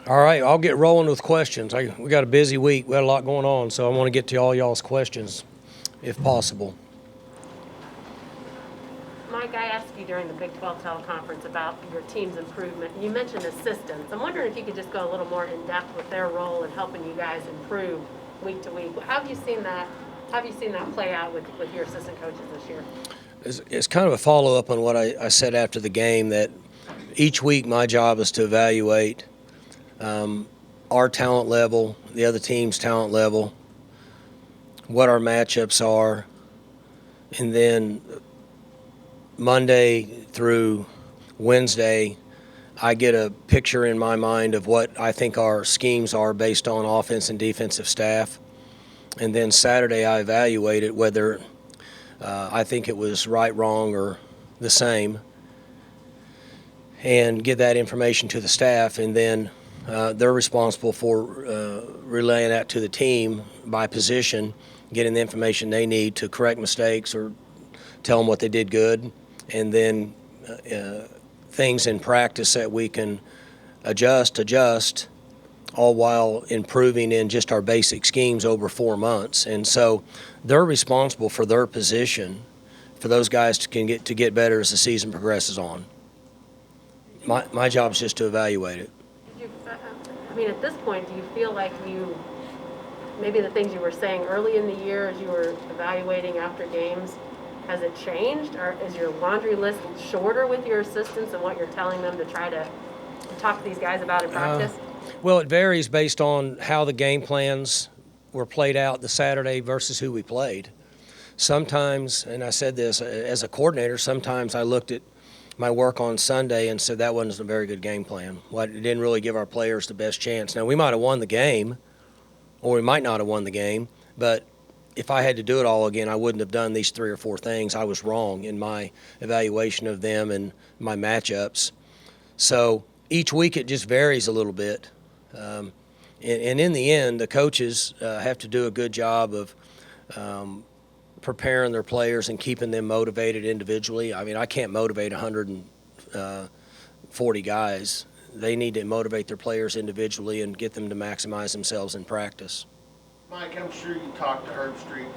All right, I'll get rolling with questions. We got a busy week. We got a lot going on, so I want to get to all y'all's questions, if possible. Mike, I asked you during the Big 12 teleconference about your team's improvement. You mentioned assistants. I'm wondering if you could just go a little more in depth with their role in helping you guys improve week to week. How have you seen that? How have you seen that play out with your assistant coaches this year? It's kind of a follow-up on what I said after the game, that each week my job is to evaluate our talent level, the other team's talent level, what our matchups are, and then Monday through Wednesday, I get a picture in my mind of what I think our schemes are based on offense and defensive staff. And then Saturday, I evaluate it, whether I think it was right, wrong, or the same, and give that information to the staff. And then they're responsible for relaying that to the team by position, getting the information they need to correct mistakes or tell them what they did good, and then things in practice that we can adjust, all while improving in just our basic schemes over 4 months. And so they're responsible for their position, for those guys to get better as the season progresses on. My job is just to evaluate it. I mean, at this point, do you feel like maybe the things you were saying early in the year as you were evaluating after games, has it changed? Or is your laundry list shorter with your assistants and what you're telling them to try to talk to these guys about in practice? Well, it varies based on how the game plans were played out the Saturday versus who we played. Sometimes, and I said this as a coordinator, sometimes I looked at my work on Sunday and said that wasn't a very good game plan. It didn't really give our players the best chance. Now, we might have won the game, or we might not have won the game, but if I had to do it all again, I wouldn't have done these 3 or 4 things. I was wrong in my evaluation of them and my matchups. So each week it just varies a little bit. And in the end, the coaches have to do a good job of preparing their players and keeping them motivated individually. I mean, I can't motivate 140 guys. They need to motivate their players individually and get them to maximize themselves in practice. Mike, I'm sure you talked to Herb Street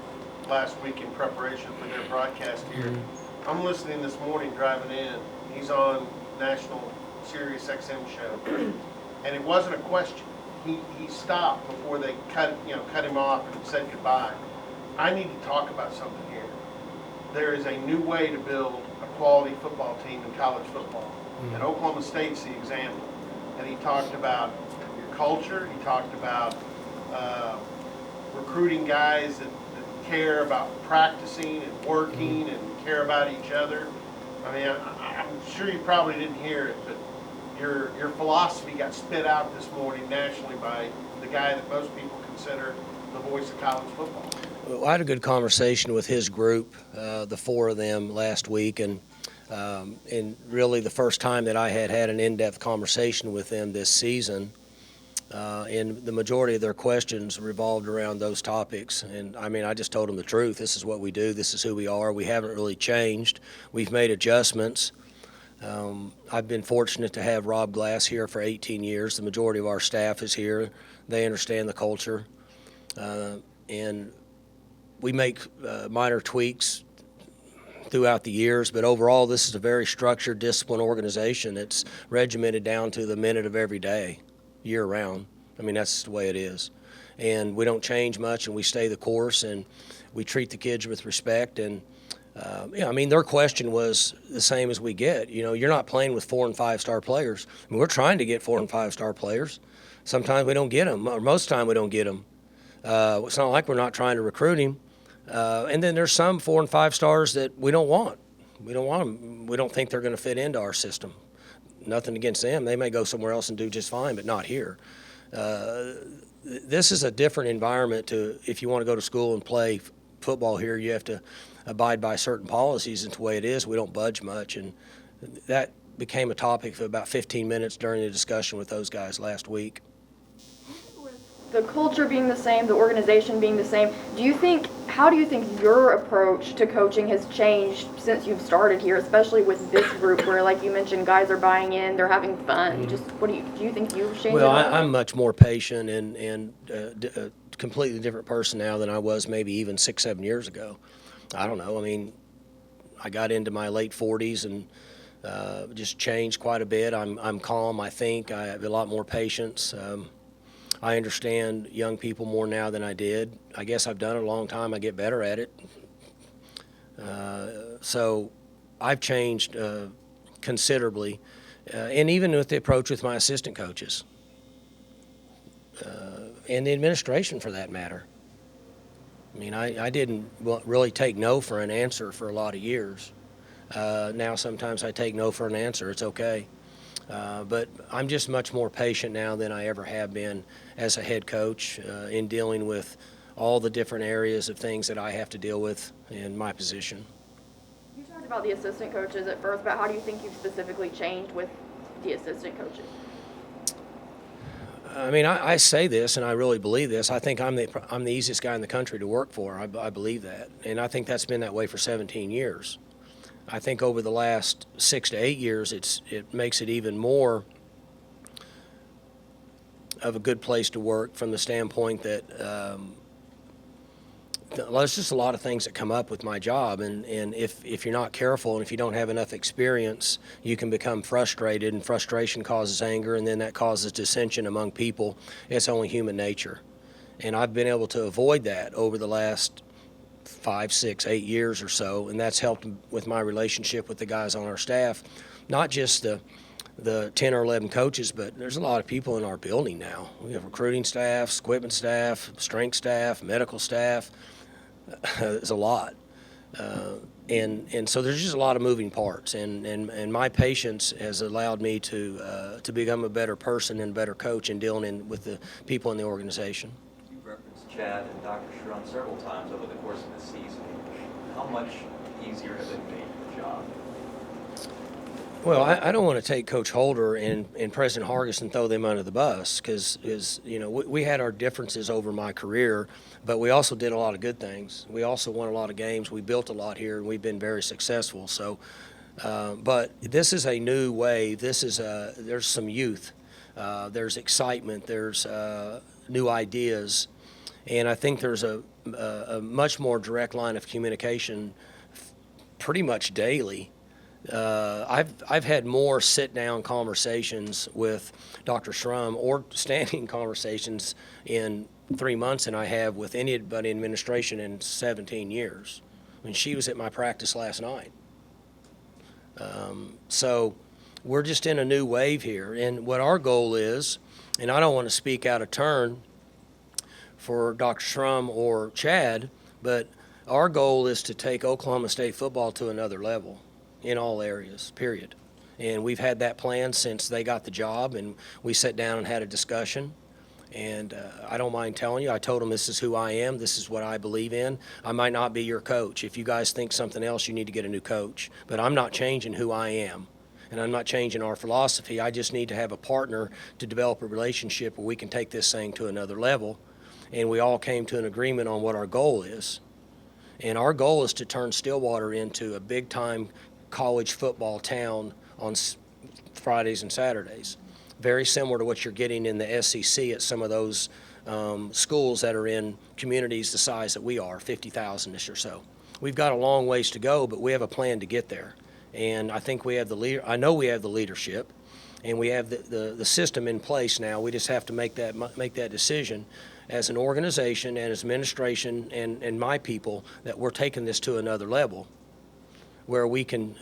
last week in preparation for their broadcast here. Mm-hmm. I'm listening this morning driving in. He's on national Sirius XM show, and it wasn't a question. He stopped before they cut him off and said goodbye. I need to talk about something here. There is a new way to build a quality football team in college football, mm-hmm. and Oklahoma State's the example. And he talked about your culture. He talked about recruiting guys that care about practicing and working and care about each other. I mean, I'm sure you probably didn't hear it, but your philosophy got spit out this morning nationally by the guy that most people consider the voice of college football. Well, I had a good conversation with his group, the 4 of them, last week, and really the first time that I had an in-depth conversation with them this season. And the majority of their questions revolved around those topics. And, I mean, I just told them the truth. This is what we do. This is who we are. We haven't really changed. We've made adjustments. I've been fortunate to have Rob Glass here for 18 years. The majority of our staff is here. They understand the culture. And we make minor tweaks throughout the years, but overall this is a very structured, disciplined organization. It's regimented down to the minute of every day, year-round. I mean, that's the way it is. And we don't change much, and we stay the course, and we treat the kids with respect. And, I mean, their question was the same as we get. You know, you're not playing with 4- and 5-star players. I mean, we're trying to get 4- and 5-star players. Sometimes we don't get them, or most of the time we don't get them. It's not like we're not trying to recruit him. And then there's some 4- and 5-stars that we don't want. We don't want them. We don't think they're going to fit into our system. Nothing against them. They may go somewhere else and do just fine, but not here. This is a different environment if you want to go to school and play football here, you have to abide by certain policies. It's the way it is. We don't budge much. And that became a topic for about 15 minutes during the discussion with those guys last week. The culture being the same, the organization being the same, do you think how do you think your approach to coaching has changed since you've started here, especially with this group where, like you mentioned, guys are buying in, they're having fun? Just what do you think you've changed? Well, at all? I'm much more patient and a completely different person now than I was maybe even 6-7 years ago. I don't know. I mean, I got into my late 40s and just changed quite a bit. I'm calm. I think I have a lot more patience. I understand young people more now than I did. I guess I've done it a long time. I get better at it. So I've changed considerably, and even with the approach with my assistant coaches and the administration for that matter. I mean, I didn't really take no for an answer for a lot of years. Now sometimes I take no for an answer. It's okay. But I'm just much more patient now than I ever have been as a head coach in dealing with all the different areas of things that I have to deal with in my position. You talked about the assistant coaches at first, but how do you think you've specifically changed with the assistant coaches? I mean, I say this, and I really believe this. I think I'm the easiest guy in the country to work for. I believe that, and I think that's been that way for 17 years. I think over the last 6 to 8 years, it makes it even more of a good place to work from the standpoint that there's just a lot of things that come up with my job, and if you're not careful and if you don't have enough experience, you can become frustrated, and frustration causes anger, and then that causes dissension among people. It's only human nature, and I've been able to avoid that over the last 5, 6, 8 years or so, and that's helped with my relationship with the guys on our staff, not just the 10 or 11 coaches, but there's a lot of people in our building now. We have recruiting staff, equipment staff, strength staff, medical staff. There's a lot. And so there's just a lot of moving parts, and my patience has allowed me to become a better person and a better coach in dealing with the people in the organization. You've referenced Chad and Dr. Schrum several times over the course of the season. How much easier has it made the job? Well, I don't want to take Coach Holder and President Hargis and throw them under the bus because you know, we had our differences over my career, but we also did a lot of good things. We also won a lot of games. We built a lot here, and we've been very successful. So, but this is a new wave. There's some youth. There's excitement. There's new ideas, and I think there's a much more direct line of communication pretty much daily. I've had more sit-down conversations with Dr. Schrum or standing conversations in 3 months than I have with anybody in administration in 17 years. I mean, she was at my practice last night. So we're just in a new wave here, and what our goal is, and I don't want to speak out of turn for Dr. Schrum or Chad, but our goal is to take Oklahoma State football to another level in all areas, period. And we've had that plan since they got the job, and we sat down and had a discussion. And I don't mind telling you, I told them this is who I am, this is what I believe in. I might not be your coach. If you guys think something else, you need to get a new coach. But I'm not changing who I am, and I'm not changing our philosophy. I just need to have a partner to develop a relationship where we can take this thing to another level. And we all came to an agreement on what our goal is. And our goal is to turn Stillwater into a big-time college football town on Fridays and Saturdays, very similar to what you're getting in the SEC at some of those schools that are in communities the size that we are, 50,000-ish or so. We've got a long ways to go, but we have a plan to get there, and I think we have I know we have the leadership, and we have the system in place now. We just have to make that decision as an organization and as administration and my people that we're taking this to another level, where we can,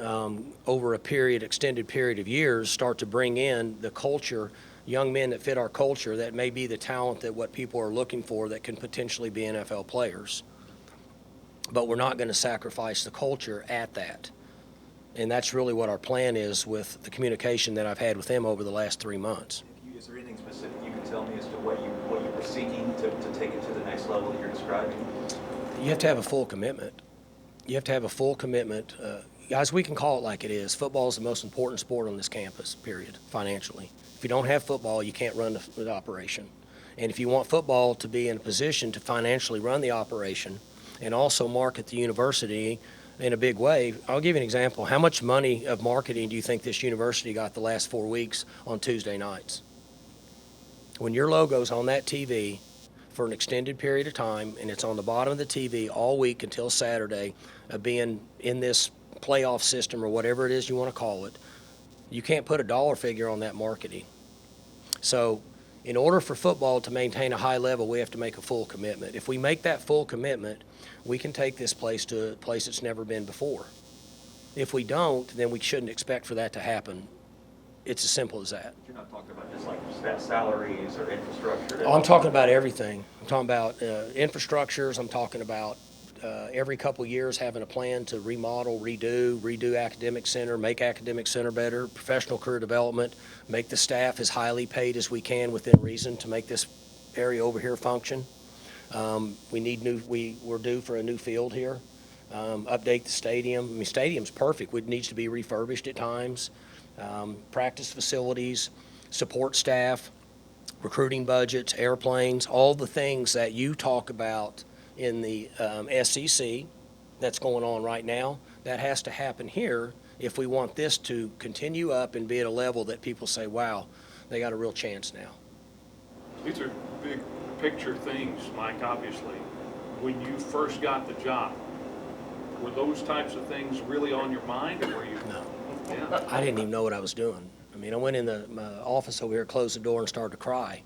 over extended period of years, start to bring in the culture, young men that fit our culture, that may be the talent that what people are looking for that can potentially be NFL players. But we're not going to sacrifice the culture at that. And that's really what our plan is with the communication that I've had with them over the last 3 months. Is there anything specific you can tell me as to what you were seeking to take it to the next level that you're describing? You have to have a full commitment. You have to have a full commitment. Guys, we can call it like it is. Football is the most important sport on this campus, period, financially. If you don't have football, you can't run the operation. And if you want football to be in a position to financially run the operation and also market the university in a big way. I'll give you an example. How much money of marketing do you think this university got the last 4 weeks on Tuesday nights? When your logo's on that TV for an extended period of time, and it's on the bottom of the TV all week until Saturday, being in this playoff system or whatever it is you want to call it, you can't put a dollar figure on that marketing. So in order for football to maintain a high level, we have to make a full commitment. If we make that full commitment, we can take this place to a place it's never been before. If we don't, then we shouldn't expect for that to happen. It's as simple as that. You're not talking about just like staff salaries or infrastructure? Oh, I'm talking about everything. I'm talking about infrastructures. I'm talking about every couple years having a plan to remodel, redo academic center, make academic center better, professional career development, make the staff as highly paid as we can within reason to make this area over here function. We're due for a new field here. Update the stadium. I mean, stadium's perfect. It needs to be refurbished at times. Practice facilities, support staff, recruiting budgets, airplanes, all the things that you talk about in the SEC that's going on right now, that has to happen here if we want this to continue up and be at a level that people say, wow, they got a real chance now. These are big picture things, Mike, obviously. When you first got the job, were those types of things really on your mind, or were you? No. Yeah. I didn't even know what I was doing. I mean, I went in my office over here, closed the door, and started to cry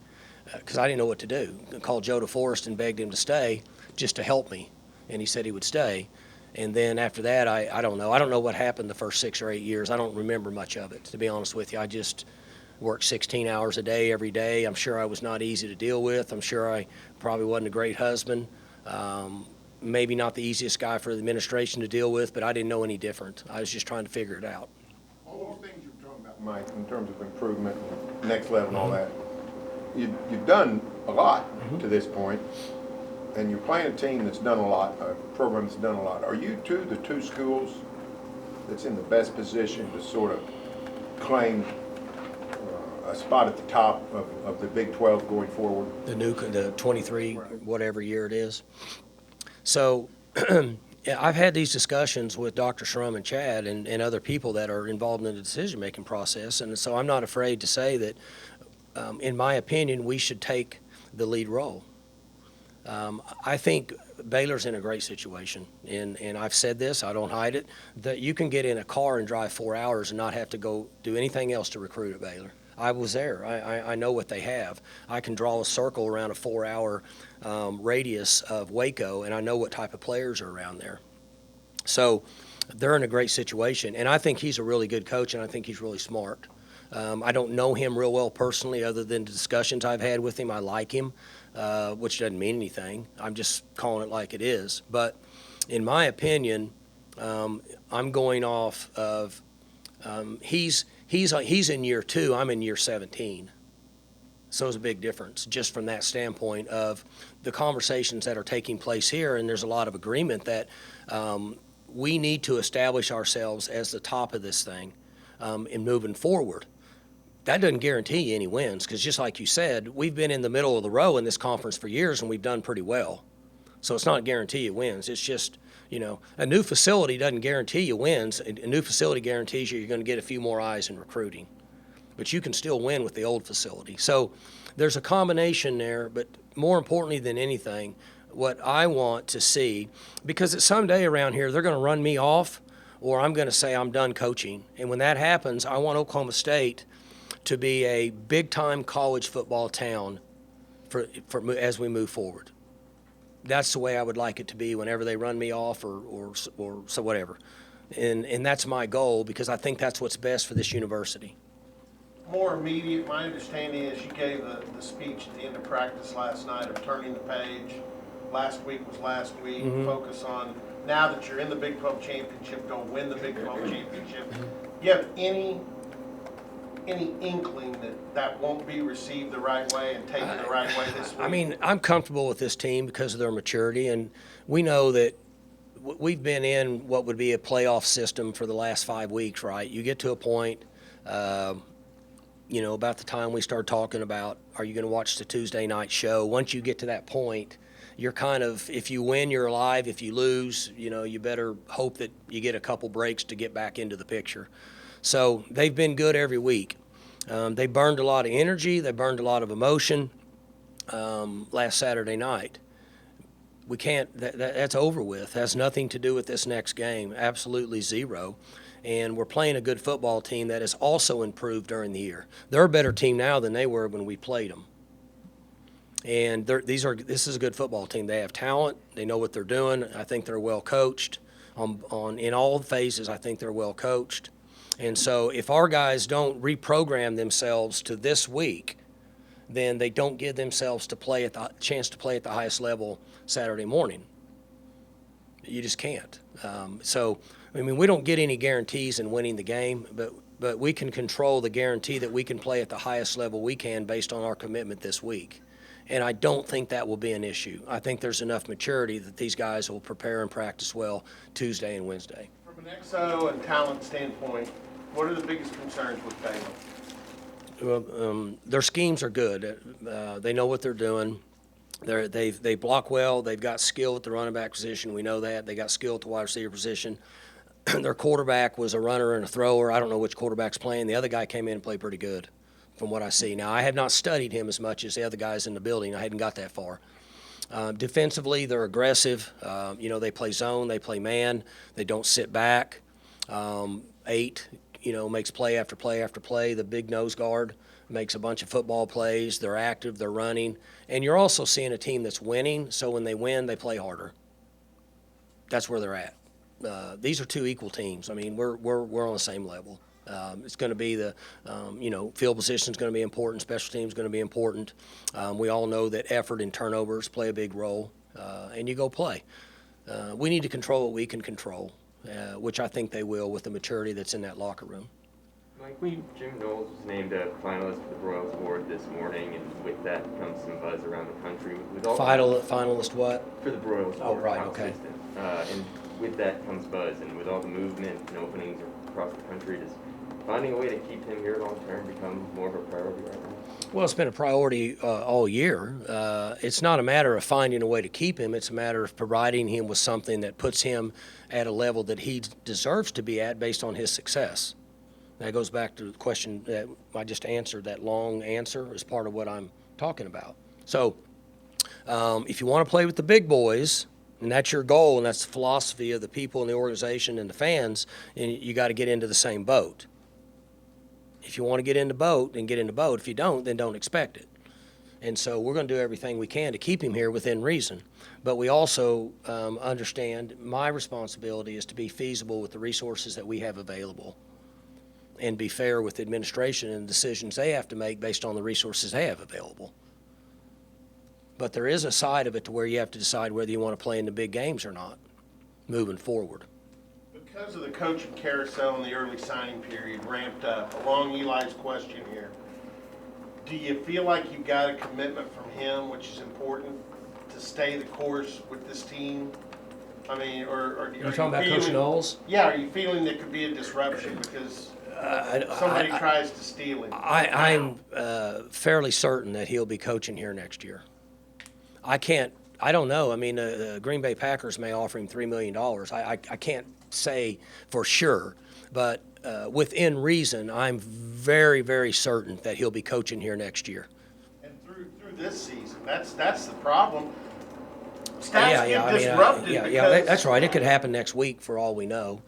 because I didn't know what to do. I called Joe DeForest and begged him to stay just to help me, and he said he would stay. And then after that, I don't know. I don't know what happened the first 6 or 8 years. I don't remember much of it, to be honest with you. I just worked 16 hours a day every day. I'm sure I was not easy to deal with. I'm sure I probably wasn't a great husband. Maybe not the easiest guy for the administration to deal with, but I didn't know any different. I was just trying to figure it out. All those things you're talking about, Mike, in terms of improvement, next level and all that, you've done a lot to this point, and you're playing a team that's done a lot, a program that's done a lot. Are you the two schools that's in the best position to sort of claim a spot at the top of the Big 12 going forward? The 23, whatever year it is. So yeah, I've had these discussions with Dr. Shrum and Chad and other people that are involved in the decision-making process, and so I'm not afraid to say that, in my opinion, we should take the lead role. I think Baylor's in a great situation, and I've said this, I don't hide it, that you can get in a car and drive 4 hours and not have to go do anything else to recruit at Baylor. I was there. I know what they have. I can draw a circle around a 4-hour radius of Waco, and I know what type of players are around there. So they're in a great situation, and I think he's a really good coach, and I think he's really smart. I don't know him real well personally other than the discussions I've had with him. I like him, which doesn't mean anything. I'm just calling it like it is. But in my opinion, I'm going off of he's in year 2, I'm in year 17. So it's a big difference just from that standpoint of the conversations that are taking place here, and there's a lot of agreement that we need to establish ourselves as the top of this thing in moving forward. That doesn't guarantee you any wins because just like you said, we've been in the middle of the row in this conference for years and we've done pretty well. So it's not a guarantee you wins. It's just, a new facility doesn't guarantee you wins. A new facility guarantees you're going to get a few more eyes in recruiting. But you can still win with the old facility. So there's a combination there, but more importantly than anything, what I want to see, because someday around here they're going to run me off or I'm going to say I'm done coaching. And when that happens, I want Oklahoma State to be a big-time college football town for as we move forward. That's the way I would like it to be whenever they run me off or so whatever. And that's my goal because I think that's what's best for this university. More immediate, my understanding is you gave the speech at the end of practice last night of turning the page. Last week was last week. Focus on now that you're in the Big 12 championship, go win the Big 12 championship. You have any inkling that won't be received the right way and taken the right way this week? I mean, I'm comfortable with this team because of their maturity, and we know that we've been in what would be a playoff system for the last 5 weeks, right? You get to a point, about the time we start talking about, are you going to watch the Tuesday night show? Once you get to that point, you're kind of, if you win, you're alive. If you lose, you better hope that you get a couple breaks to get back into the picture. So they've been good every week. They burned a lot of energy. They burned a lot of emotion last Saturday night. We can't, that's over with. Has nothing to do with this next game, absolutely zero. And we're playing a good football team that has also improved during the year. They're a better team now than they were when we played them. And this is a good football team. They have talent. They know what they're doing. I think they're well coached. In all phases, I think they're well coached. And so if our guys don't reprogram themselves to this week, then they don't give themselves chance to play at the highest level Saturday morning. You just can't. We don't get any guarantees in winning the game, but we can control the guarantee that we can play at the highest level we can based on our commitment this week. And I don't think that will be an issue. I think there's enough maturity that these guys will prepare and practice well Tuesday and Wednesday. From an XO and talent standpoint, what are the biggest concerns with Baylor? Well, their schemes are good. They know what they're doing. They block well. They've got skill at the running back position. We know that. They got skill at the wide receiver position. Their quarterback was a runner and a thrower. I don't know which quarterback's playing. The other guy came in and played pretty good from what I see. Now, I have not studied him as much as the other guys in the building. I hadn't got that far. Defensively, they're aggressive. They play zone. They play man. They don't sit back. 8, makes play after play after play. The big nose guard makes a bunch of football plays. They're active. They're running. And you're also seeing a team that's winning, so when they win, they play harder. That's where they're at. These are two equal teams. We're on the same level. It's going to be field position is going to be important. Special teams is going to be important. We all know that effort and turnovers play a big role, and you go play. We need to control what we can control, which I think they will with the maturity that's in that locker room. Mike, Jim Knowles was named a finalist for the Broyles Award this morning, and with that comes some buzz around the country. Finalist what? For the Broyles Award. Oh, right, okay. And with that comes buzz, and with all the movement and openings across the country, does finding a way to keep him here long term become more of a priority right now? Well, it's been a priority all year. It's not a matter of finding a way to keep him. It's a matter of providing him with something that puts him at a level that he deserves to be at based on his success. That goes back to the question that I just answered. That long answer is part of what I'm talking about. So if you want to play with the big boys, and that's your goal, and that's the philosophy of the people in the organization and the fans, and you got to get into the same boat. If you want to get in the boat, then get in the boat. If you don't, then don't expect it. And so we're going to do everything we can to keep him here within reason. But we also understand my responsibility is to be feasible with the resources that we have available and be fair with the administration and the decisions they have to make based on the resources they have available. But there is a side of it to where you have to decide whether you want to play in the big games or not moving forward. Because of the coaching carousel in the early signing period ramped up, along Eli's question here, do you feel like you got a commitment from him, which is important, to stay the course with this team? Or are you talking about Coach Knowles? Yeah, are you feeling there could be a disruption because somebody tries to steal him? I'm fairly certain that he'll be coaching here next year. I don't know. The Green Bay Packers may offer him $3 million. I can't say for sure, but within reason, I'm very, very certain that he'll be coaching here next year. And through this season, that's the problem. Stats get disrupted because that's right. It could happen next week for all we know.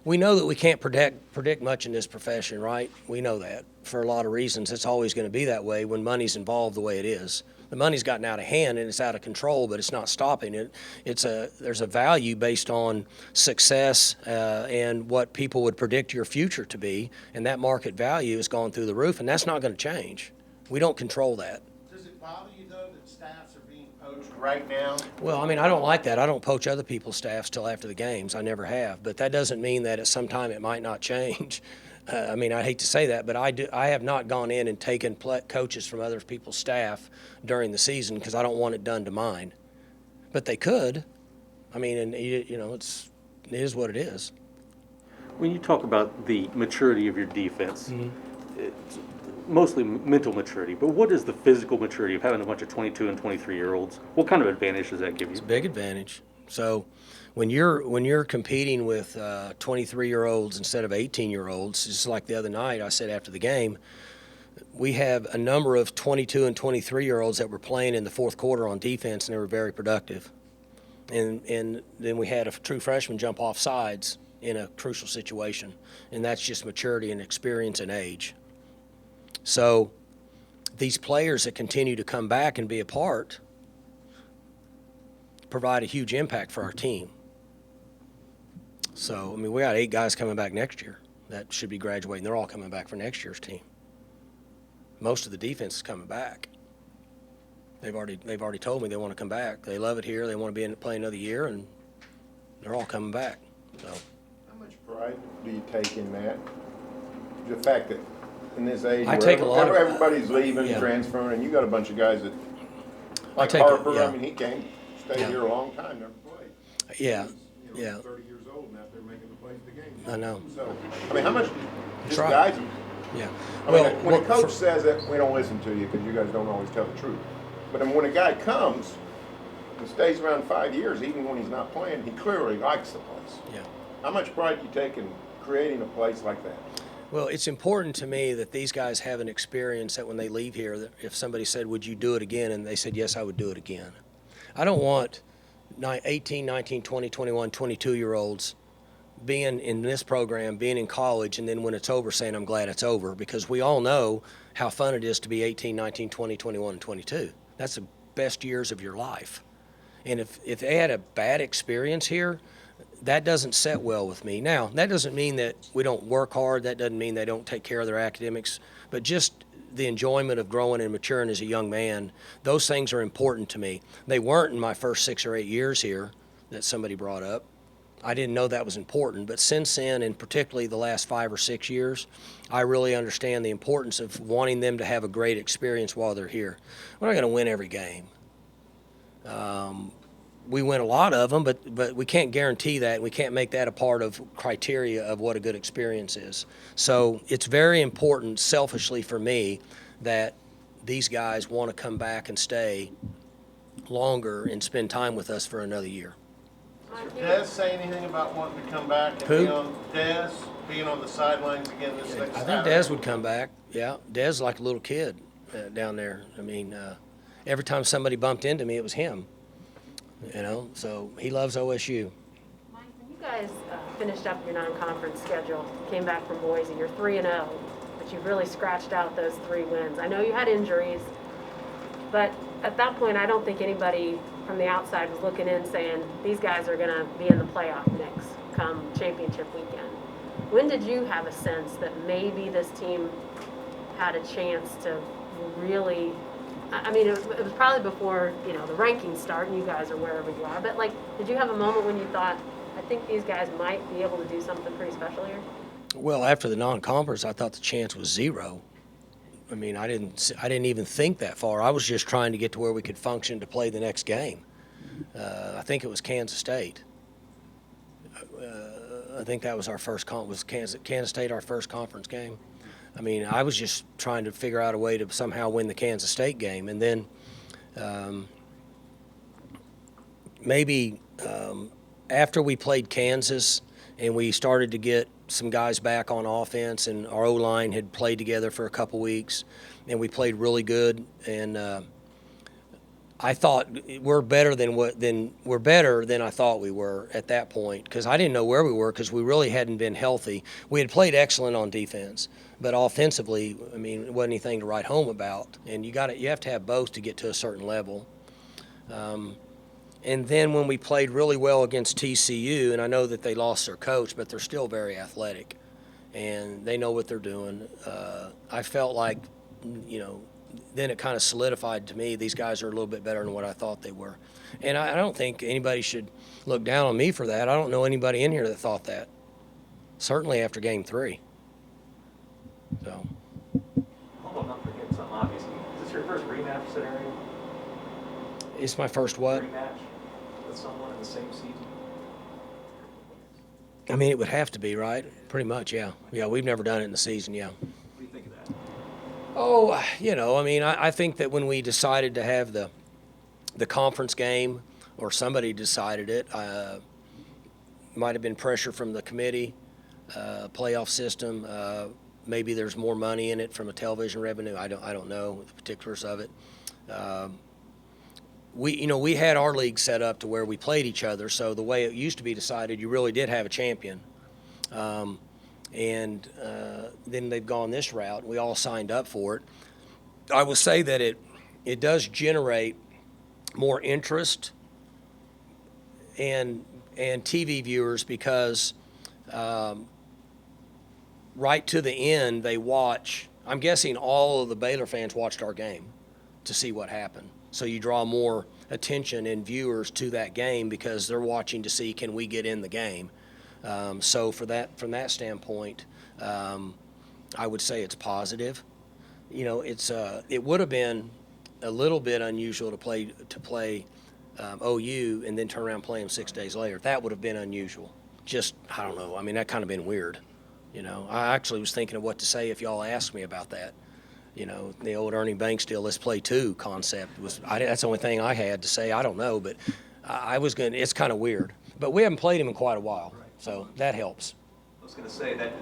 We know that we can't predict much in this profession, right? We know that for a lot of reasons. It's always going to be that way when money's involved the way it is. The money's gotten out of hand and it's out of control, but it's not stopping it. There's a value based on success and what people would predict your future to be, and that market value has gone through the roof, and that's not going to change. We don't control that. Does it bother you, though, that staffs are being poached right now? Well, I don't like that. I don't poach other people's staffs till after the games. I never have. But that doesn't mean that at some time it might not change. I hate to say that, but I have not gone in and taken coaches from other people's staff during the season because I don't want it done to mine. But they could. It is what it is. When you talk about the maturity of your defense, mostly mental maturity, but what is the physical maturity of having a bunch of 22 and 23-year-olds? What kind of advantage does that give you? It's a big advantage. So when you're competing with 23-year-olds instead of 18-year-olds, just like the other night I said after the game, we have a number of 22 and 23-year-olds that were playing in the fourth quarter on defense, and they were very productive. And then we had a true freshman jump off sides in a crucial situation, and that's just maturity and experience and age. So these players that continue to come back and be a part provide a huge impact for our team. So, I mean, we got 8 guys coming back next year that should be graduating. They're all coming back for next year's team. Most of the defense is coming back. They've already told me they want to come back. They love it here. They want to play another year, and they're all coming back. So, How much pride do you take in that? The fact that in this age, I take a lot of- everybody's leaving, Yeah. transferring, and you got a bunch of guys that, like take it, Harper, yeah. I mean, he came, stayed Yeah. here a long time, never played. yeah, He's, yeah, 30 years old and out there making the plays of the game. I know. So, I mean, how much, just right. guys, Yeah. I mean, when a coach says that, we don't listen to you because you guys don't always tell the truth. But then when a guy comes and stays around 5 years, even when he's not playing, he clearly likes the place. Yeah. How much pride do you take in creating a place like that? Well, it's important to me that these guys have an experience that when they leave here, that if somebody said, would you do it again? And they said, yes, I would do it again. I don't want 18, 19, 20, 21, 22-year-olds being in this program, being in college, and then when it's over saying, I'm glad it's over, because we all know how fun it is to be 18, 19, 20, 21, and 22. That's the best years of your life. And if they had a bad experience here, that doesn't set well with me. Now, that doesn't mean that we don't work hard. That doesn't mean they don't take care of their academics. But just the enjoyment of growing and maturing as a young man, those things are important to me. They weren't in my first 6 or 8 years here that somebody brought up. I didn't know that was important. But since then, and particularly the last 5 or 6 years, I really understand the importance of wanting them to have a great experience while they're here. We're not going to win every game. We win a lot of them, but we can't guarantee that. We can't make that a part of criteria of what a good experience is. So it's very important, selfishly for me, that these guys want to come back and stay longer and spend time with us for another year. Did Dez say anything about wanting to come back and Who? being on the sidelines again this next I think Saturday? Dez would come back. Yeah, Dez like a little kid down there. I mean, every time somebody bumped into me, it was him. You know, so he loves OSU. Mike, when you guys finished up your non-conference schedule, came back from Boise, you're 3-0, but you've really scratched out those 3 wins. I know you had injuries, but at that point, I don't think anybody from the outside was looking in saying, these guys are going to be in the playoff mix come championship weekend. When did you have a sense that maybe this team had a chance to really, I mean, it was probably before, you know, the rankings start and you guys are wherever you are, but like, did you have a moment when you thought, I think these guys might be able to do something pretty special here? Well, after the non-conference, I thought the chance was 0. I mean, I didn't even think that far. I was just trying to get to where we could function to play the next game. I think it was Kansas State. I think that was our first was Kansas State our first conference game. I mean, I was just trying to figure out a way to somehow win the Kansas State game, and then maybe after we played Kansas and we started to get some guys back on offense, and our O-line had played together for a couple weeks, and we played really good. And I thought we're better than I thought we were at that point, because I didn't know where we were because we really hadn't been healthy. We had played excellent on defense, but offensively, I mean, it wasn't anything to write home about. And you have to have both to get to a certain level. And then when we played really well against TCU, and I know that they lost their coach, but they're still very athletic, and they know what they're doing. I felt like, you know, then it kind of solidified to me these guys are a little bit better than what I thought they were. And I don't think anybody should look down on me for that. I don't know anybody in here that thought that, certainly after Game 3. So. I hope I'm not forgetting something obvious. Is this your first rematch scenario? It's my first what? Rematch with someone in the same season? I mean, it would have to be, right? Pretty much, yeah. Yeah, we've never done it in the season, yeah. What do you think of that? Oh, I mean, I think that when we decided to have the conference game, or somebody decided it, might have been pressure from the committee, playoff system. Maybe there's more money in it from a television revenue. I don't know the particulars of it. We had our league set up to where we played each other. So the way it used to be decided, you really did have a champion. And then they've gone this route. We all signed up for it. I will say that it does generate more interest and TV viewers because right to the end they watch. I'm guessing all of the Baylor fans watched our game to see what happened. So you draw more attention and viewers to that game because they're watching to see, can we get in the game. So from that standpoint, I would say it's positive. It would have been a little bit unusual to play OU and then turn around and play them 6 days later. That would have been unusual. Just, I don't know. I mean, that kind of been weird. I actually was thinking of what to say if y'all asked me about that. The old Ernie Banks deal, let's play two concept that's the only thing I had to say. I don't know, but it's kind of weird. But we haven't played him in quite a while, so that helps. I was going to say that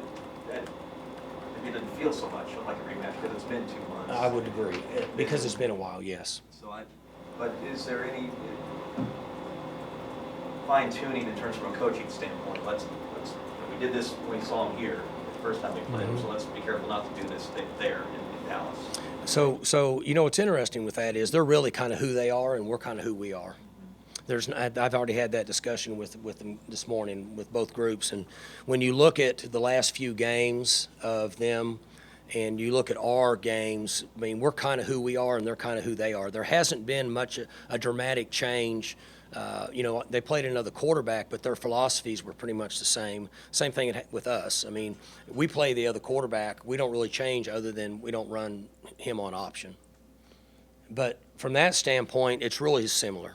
maybe it doesn't feel so much like a rematch because it's been 2 months. I would agree, because it's been a while, yes. But is there any fine tuning in terms from a coaching standpoint? We did this when we saw him here the first time we played him, so let's be careful not to do this thing there in Dallas. So what's interesting with that is they're really kind of who they are, and we're kind of who we are. I've already had that discussion with them this morning with both groups, and when you look at the last few games of them and you look at our games, I mean, we're kind of who we are and they're kind of who they are. There hasn't been much a dramatic change. They played another quarterback, but their philosophies were pretty much the same. Same thing with us. I mean, we play the other quarterback. We don't really change other than we don't run him on option. But from that standpoint, it's really similar.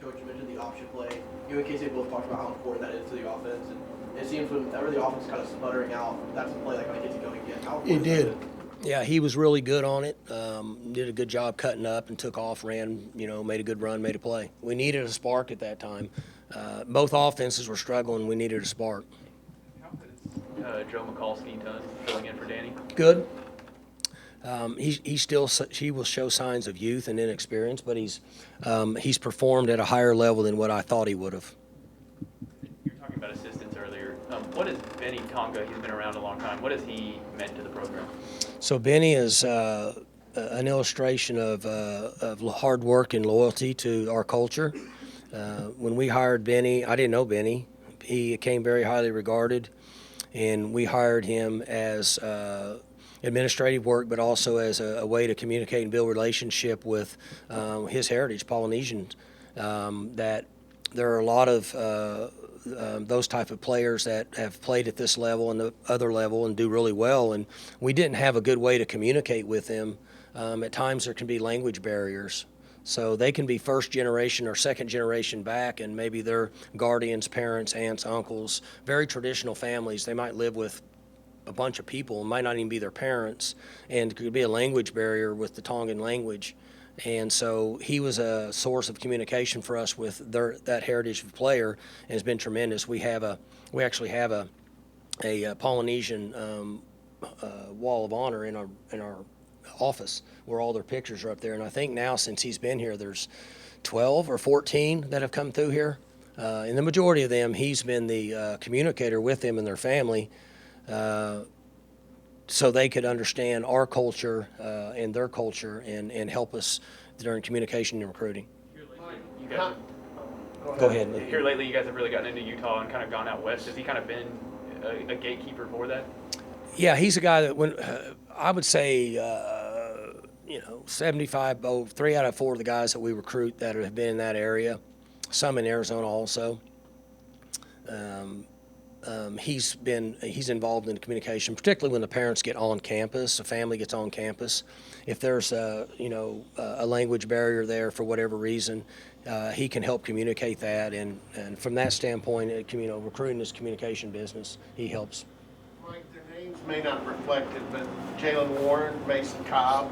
Coach, you mentioned the option play. You and Casey both talked about how important that is to the offense, and it seems whenever the offense is kind of sputtering out, that's the play that kind of gets you going again. How important is that? Yeah, he was really good on it. Did a good job cutting up and took off, ran, made a good run, made a play. We needed a spark at that time. Both offenses were struggling. We needed a spark. How has Joe Mikulski done filling in for Danny? Good. He will show signs of youth and inexperience, but he's performed at a higher level than what I thought he would have. You were talking about assistants earlier. What is Benny Tonga? He's been around a long time. What has he meant to the program? So Benny is an illustration of hard work and loyalty to our culture. When we hired Benny, I didn't know Benny. He came very highly regarded, and we hired him as administrative work, but also as a way to communicate and build relationship with his heritage, Polynesians. That there are a lot of those type of players that have played at this level and the other level and do really well, and we didn't have a good way to communicate with them. At times there can be language barriers. So they can be first generation or second generation back, and maybe their guardians, parents, aunts, uncles, very traditional families. They might live with a bunch of people, it might not even be their parents, and it could be a language barrier with the Tongan language. And so he was a source of communication for us with that heritage of player, and has been tremendous. We actually have a Polynesian wall of honor in our office where all their pictures are up there. And I think now, since he's been here, there's 12 or 14 that have come through here. And the majority of them, he's been the communicator with them and their family, so they could understand our culture and their culture and help us during communication and recruiting. You guys, Go ahead. here lately, you guys have really gotten into Utah and kind of gone out west. Has he kind of been a gatekeeper for that? Yeah, he's a guy that I would say, 75, 3 out of 4 of the guys that we recruit that have been in that area, some in Arizona also. He's involved in communication, particularly when the parents get on campus, the family gets on campus. If there's a language barrier there for whatever reason, he can help communicate that. And from that standpoint, recruiting is communication business. He helps. Mike, their names may not reflect it, but Jalen Warren, Mason Cobb,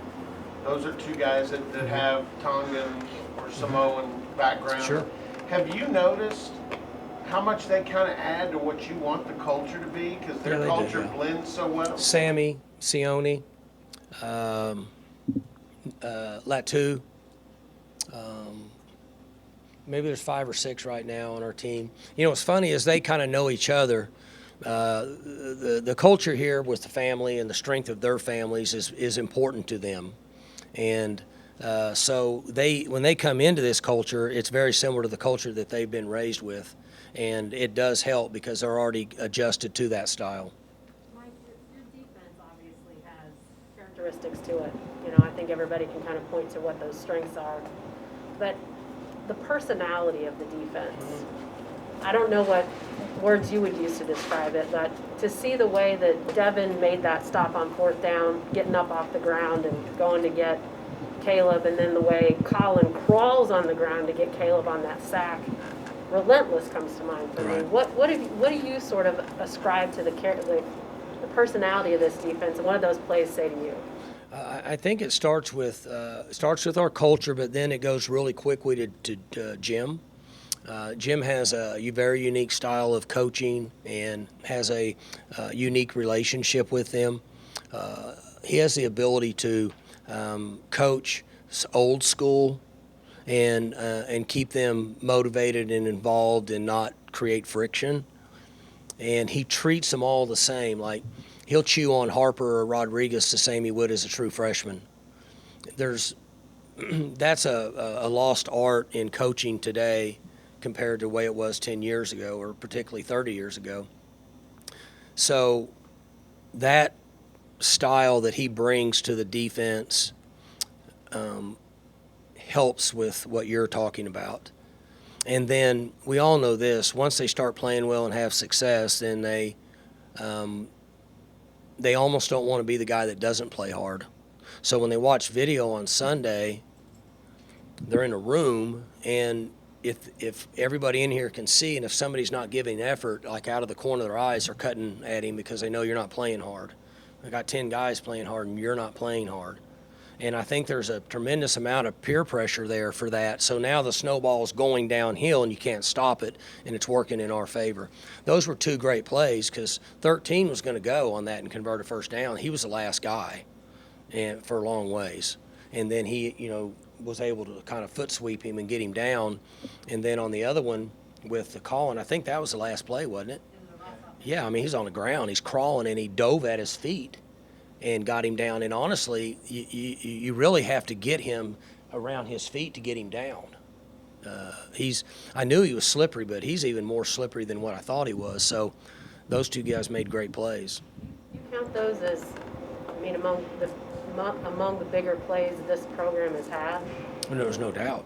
those are two guys that have Tongan or Samoan background. Sure. Have you noticed how much they kind of add to what you want the culture to be? Because their Yeah, they do, culture yeah. blends so well. Sammy, Sione, Latu. Maybe there's 5 or 6 right now on our team. You know, what's funny is they kind of know each other. The culture here with the family and the strength of their families is important to them. And so when they come into this culture, it's very similar to the culture that they've been raised with. And it does help because they're already adjusted to that style. Mike, your defense obviously has characteristics to it. You know, I think everybody can kind of point to what those strengths are. But the personality of the defense, I don't know what words you would use to describe it, but to see the way that Devin made that stop on 4th down, getting up off the ground and going to get Caleb, and then the way Colin crawls on the ground to get Caleb on that sack, relentless comes to mind for me. Right. What do you sort of ascribe to the personality of this defense, and what do those plays say to you? I think it starts with our culture, but then it goes really quickly to Jim. Jim has a very unique style of coaching and has a unique relationship with them. He has the ability to coach old school and keep them motivated and involved and not create friction. And he treats them all the same. Like, he'll chew on Harper or Rodriguez the same he would as a true freshman. That's a lost art in coaching today compared to the way it was 10 years ago, or particularly 30 years ago. So that style that he brings to the defense helps with what you're talking about. And then we all know this: once they start playing well and have success, then they almost don't want to be the guy that doesn't play hard. So when they watch video on Sunday, they're in a room, and if everybody in here can see, and if somebody's not giving effort, like out of the corner of their eyes, they're cutting at him because they know you're not playing hard. I got 10 guys playing hard, and you're not playing hard. And I think there's a tremendous amount of peer pressure there for that. So now the snowball's going downhill, and you can't stop it, and it's working in our favor. Those were 2 great plays because 13 was going to go on that and convert a first down. He was the last guy and for long ways. And then he, was able to kind of foot sweep him and get him down. And then on the other one with the Colin, I think that was the last play, wasn't it? Yeah, I mean, he's on the ground. He's crawling, and he dove at his feet and got him down. And honestly, you really have to get him around his feet to get him down. I knew he was slippery, but he's even more slippery than what I thought he was. So those 2 guys made great plays. You count those as, among the bigger plays that this program has had? There's no doubt.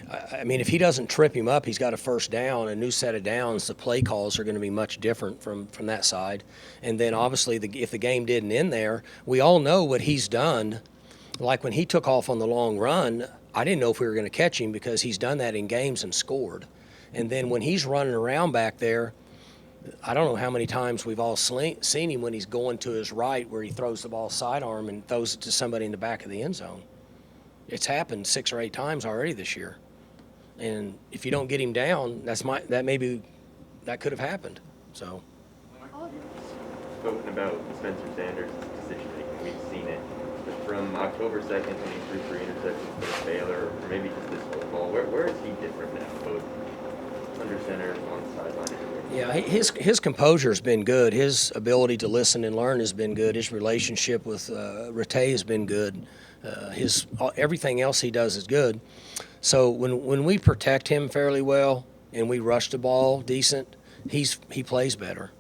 If he doesn't trip him up, he's got a first down, a new set of downs. The play calls are going to be much different from that side. And then obviously, if the game didn't end there, we all know what he's done. Like when he took off on the long run, I didn't know if we were going to catch him because he's done that in games and scored. And then when he's running around back there, I don't know how many times we've all seen him when he's going to his right where he throws the ball sidearm and throws it to somebody in the back of the end zone. It's happened 6 or 8 times already this year. And if you don't get him down, that could have happened. So. Spoken about Spencer Sanders' decision making, we've seen it. But from October 2nd when he threw 3 interceptions against Baylor, or maybe just this football, where is he different now, both under center, on the sideline, everywhere? Yeah, his composure has been good. His ability to listen and learn has been good. His relationship with Rattay has been good. Everything else he does is good. So when we protect him fairly well and we rush the ball decent, he plays better.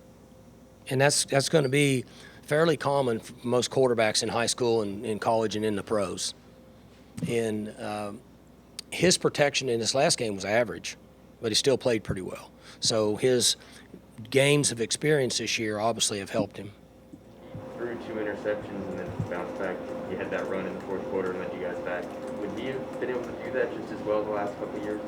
And that's going to be fairly common for most quarterbacks in high school and in college and in the pros. And his protection in this last game was average, but he still played pretty well. So his games of experience this year obviously have helped him. Threw 2 interceptions and then bounced back. You had had that run in the fourth quarter and led you guys back. Would he have been able to do that just as well the last couple of years?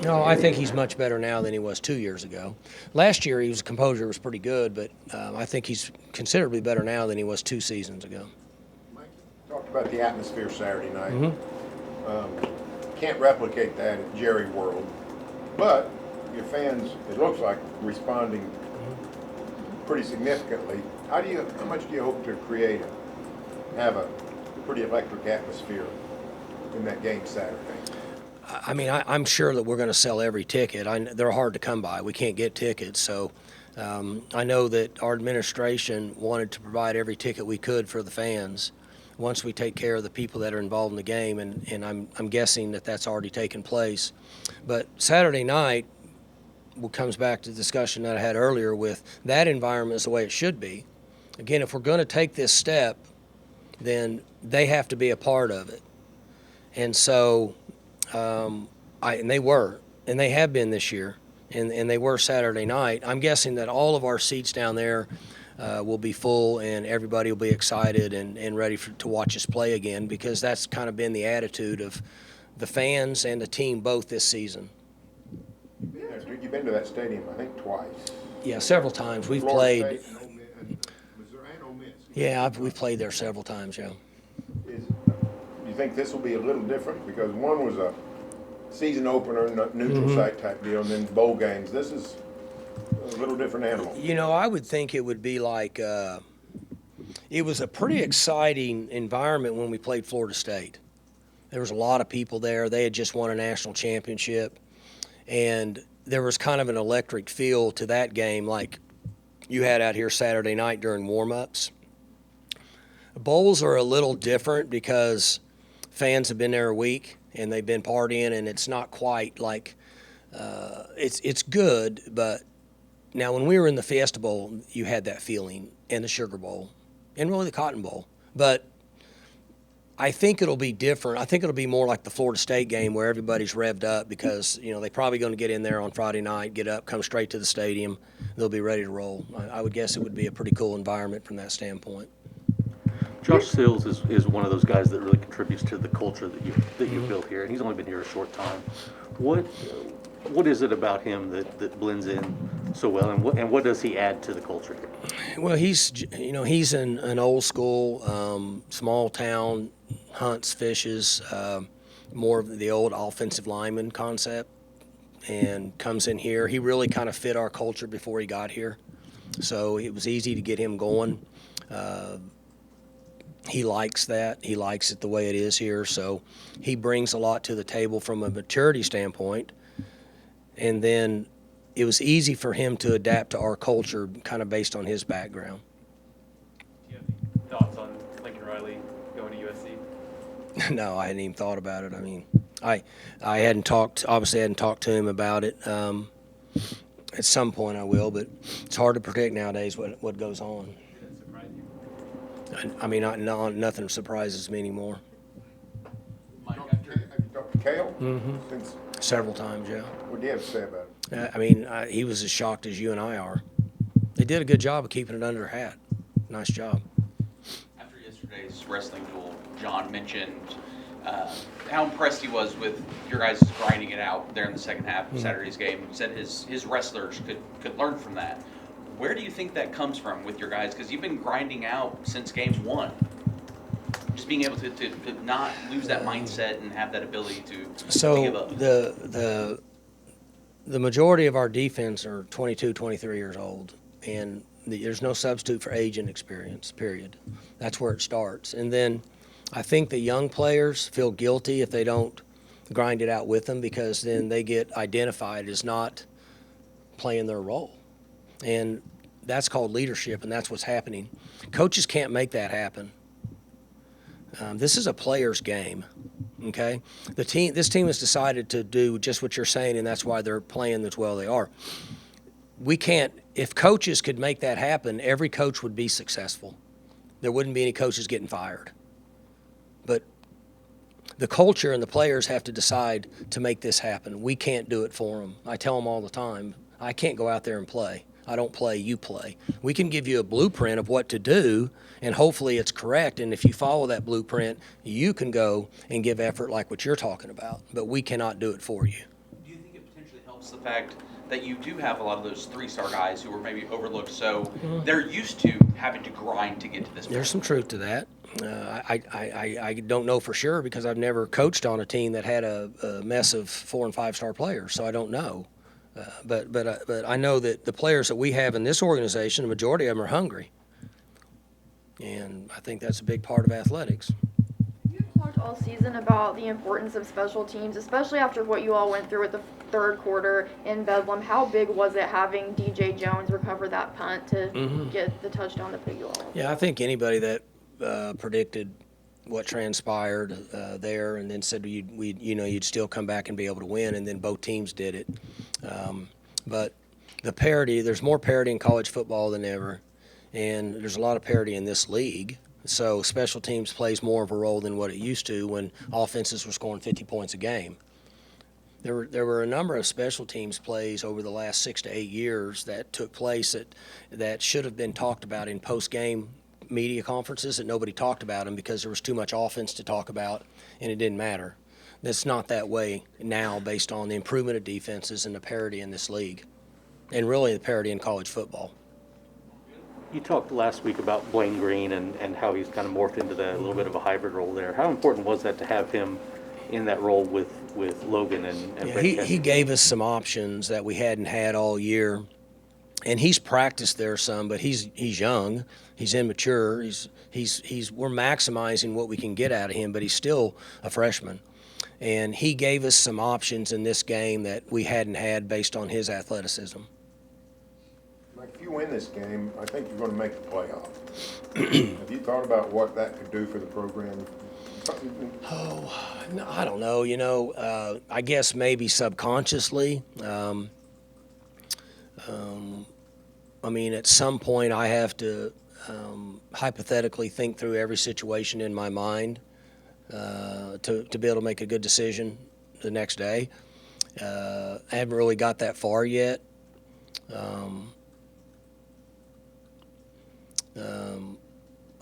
No, I think he's much better now than he was 2 years ago. Last year, his composure was pretty good, but I think he's considerably better now than he was 2 seasons ago. Mike, you talked about the atmosphere Saturday night. Can't replicate that at Jerry World, but your fans, it looks like, responding pretty significantly. How much do you hope to create have a pretty electric atmosphere in that game Saturday? I mean, I'm sure that we're going to sell every ticket. They're hard to come by. We can't get tickets. So I know that our administration wanted to provide every ticket we could for the fans once we take care of the people that are involved in the game, and I'm guessing that that's already taken place. But Saturday night, what comes back to the discussion that I had earlier with that environment is the way it should be. Again, if we're going to take this step, then they have to be a part of it. And so, and they have been this year, and they were Saturday night. I'm guessing that all of our seats down there will be full, and everybody will be excited and ready to watch us play again, because that's kind of been the attitude of the fans and the team both this season. You've been to that stadium, I think, twice. Yeah, several times. We've Florida played. State and Missouri and Ole Miss. Yeah, we've played there several times, yeah. Do you think this will be a little different? Because one was a season opener, neutral site type deal, and then bowl games. This is a little different animal. You know, I would think it would be like it was a pretty exciting environment when we played Florida State. There was a lot of people there. They had just won a national championship, and there was kind of an electric feel to that game like you had out here Saturday night during warm-ups. Bowls are a little different because fans have been there a week and they've been partying, and it's not quite like it's good. But now when we were in the Fiesta Bowl, you had that feeling, and the Sugar Bowl, and really the Cotton Bowl. But I think it'll be different. I think it'll be more like the Florida State game where everybody's revved up because, you know, they're probably going to get in there on Friday night, get up, come straight to the stadium. They'll be ready to roll. I would guess it would be a pretty cool environment from that standpoint. Josh Sills is one of those guys that really contributes to the culture that you've built here, and he's only been here a short time. What is it about him that blends in so well, and what does he add to the culture here? Well, he's an old school, small town, hunts, fishes, more of the old offensive lineman concept, and comes in here. He really kind of fit our culture before he got here, so it was easy to get him going. He likes that. He likes it the way it is here, so he brings a lot to the table from a maturity standpoint. And then it was easy for him to adapt to our culture kind of based on his background. Do you have any thoughts on Lincoln Riley going to USC? No, I hadn't even thought about it. I mean, I hadn't talked to him about it. At some point I will, but it's hard to predict nowadays what goes on. Did it surprise you? I mean, nothing surprises me anymore. Mike, Have you talked to Kale? Since, Several times, yeah. what do you have to say about it? I mean, he was as shocked as you and I are. They did a good job of keeping it under their hat. Nice job. After yesterday's wrestling duel, John mentioned how impressed he was with your guys grinding it out there in the second half of Saturday's game. He said his wrestlers could learn from that. Where do you think that comes from with your guys? Because you've been grinding out since game one. Just being able to not lose that mindset and have that ability to give up. So the majority of our defense are 22, 23 years old, and there's no substitute for age and experience, period. That's where it starts. And then I think the young players feel guilty if they don't grind it out with them, because then they get identified as not playing their role. And that's called leadership, and that's what's happening. Coaches can't make that happen. This is a player's game, okay? This team has decided to do just what you're saying, and that's why they're playing as well they are. We can't – if coaches could make that happen, every coach would be successful. There wouldn't be any coaches getting fired. But the culture and the players have to decide to make this happen. We can't do it for them. I tell them all the time, I can't go out there and play. I don't play, you play. We can give you a blueprint of what to do, and hopefully it's correct. And if you follow that blueprint, you can go and give effort like what you're talking about. But we cannot do it for you. Do you think it potentially helps the fact that you do have a lot of those three-star guys who were maybe overlooked, so they're used to having to grind to get to this point? There's some truth to that. I don't know for sure because I've never coached on a team that had a mess of 4- and 5-star players, so I don't know. But I know that the players that we have in this organization, the majority of them are hungry, and I think that's a big part of athletics. You've talked all season about the importance of special teams, especially after what you all went through with the third quarter in Bedlam. How big was it having DJ Jones recover that punt to get the touchdown to put you all? Yeah, I think anybody that predicted what transpired there and then said you'd still come back and be able to win, and then both teams did it. But the parity, there's more parity in college football than ever, and there's a lot of parity in this league. So special teams plays more of a role than what it used to when offenses were scoring 50 points a game. There were a number of special teams plays over the last 6 to 8 years that took place that should have been talked about in post-game media conferences that nobody talked about them because there was too much offense to talk about and it didn't matter. It's not that way now based on the improvement of defenses and the parity in this league and really the parity in college football. You talked last week about Blaine Greene and how he's kind of morphed into a little bit of a hybrid role there. How important was that to have him in that role with Logan and Yeah, Brett he gave us some options that we hadn't had all year. And he's practiced there some, but he's young, he's immature, we're maximizing what we can get out of him, but he's still a freshman. And he gave us some options in this game that we hadn't had based on his athleticism. Mike, if you win this game, I think you're going to make the playoff. Have you thought about what that could do for the program? Oh, no, I don't know. I guess maybe subconsciously. I mean, at some point I have to hypothetically think through every situation in my mind to be able to make a good decision the next day. I haven't really got that far yet.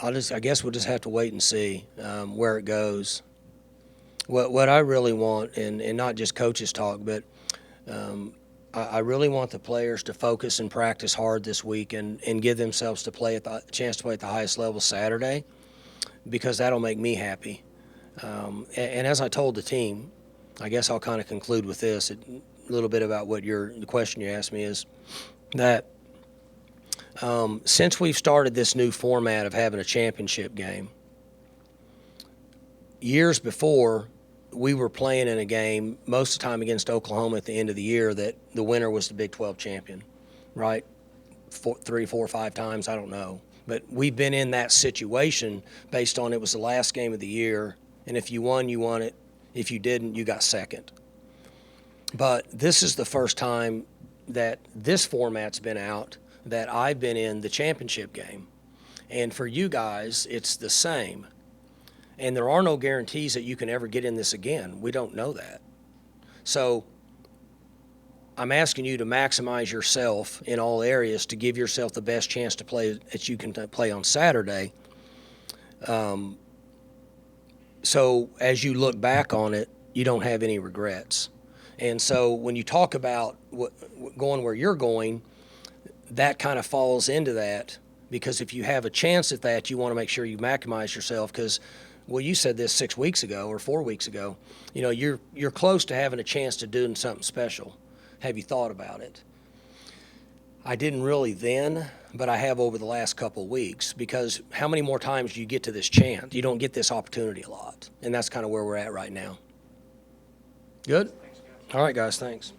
I guess we'll just have to wait and see where it goes. What I really want, and not just coaches talk, but I really want the players to focus and practice hard this week and give themselves a chance to play at the highest level Saturday, because that'll make me happy. And as I told the team, I guess I'll kind of conclude with this, a little bit about the question you asked me is that since we've started this new format of having a championship game, years before, we were playing in a game most of the time against Oklahoma at the end of the year that the winner was the Big 12 champion, right? 3, 4, 5 times, I don't know. But we've been in that situation based on it was the last game of the year, and if you won, you won it. If you didn't, you got second. But this is the first time that this format's been out that I've been in the championship game. And for you guys, it's the same. And there are no guarantees that you can ever get in this again. We don't know that. So I'm asking you to maximize yourself in all areas to give yourself the best chance to play that you can play on Saturday. So as you look back on it, you don't have any regrets. And so when you talk about going where you're going, that kind of falls into that, because if you have a chance at that, you want to make sure you maximize yourself because, well, you said this 6 weeks ago or 4 weeks ago, you're close to having a chance to doing something special. Have you thought about it? I didn't really then, but I have over the last couple of weeks, because how many more times do you get to this chance? You don't get this opportunity a lot, and that's kind of where we're at right now. Good? All right, guys, thanks.